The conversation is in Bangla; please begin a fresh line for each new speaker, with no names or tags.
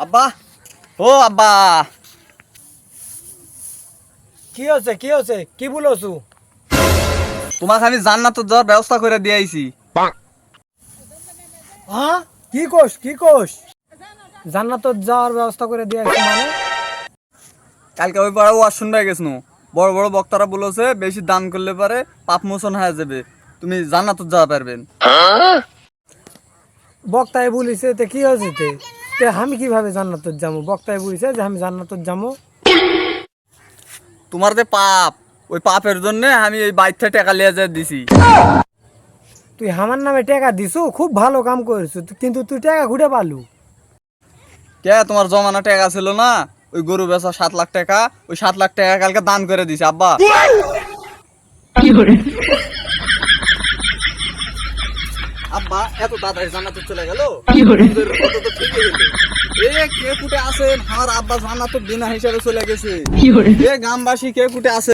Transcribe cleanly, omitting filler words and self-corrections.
আব্বা, ও আব্বা,
কি হচ্ছে কি বলছু?
তোমাকে আমি জান্নাত যাওয়ার ব্যবস্থা করে দিয়ে আইছি।
হ্যাঁ কি কোষ জান্নাত যাওয়ার ব্যবস্থা করে দিয়েছি মানে?
কালকে ওই পাড়া ওয়াজ শুনতে গেছিল, বড় বড় বক্তারা বলেছে বেশি দান করলে পারে পাপ মোচন হয়ে যাবে, তুমি জান্নাত যাওয়া পারবেন।
বক্তায় বলিছে তে কি হয়েছে তে আমি কিভাবে জান্নাত যাবো? বক্তায় বলিছে যে আমি জান্নাত যাবো।
তোমার যে পাপ, ওই পাপের জন্য আমি এই বাইকটা টাকা লিয়ে যা দিছি।
তুই আমার নামে টাকা দিছু, খুব ভালো কাম করেছু, কিন্তু তুই টাকা ঘুরে পালু?
কে তোমার জমানো টাকা ছিল না, ওই গরু বেচা 7 লাখ টাকা, ওই 7 লাখ টাকা কালকে দান করে দিছি আব্বা। আব্বা এত তাড়াতাড়ি জান্নাতে চলে গেল, কত তো ঠিকই হলো। এ কে কুটে আছেন? আমার আব্বা জান্নাতের বিনা হিসাবে চলে গেছে। এ গ্রামবাসী কে কুটে আছে?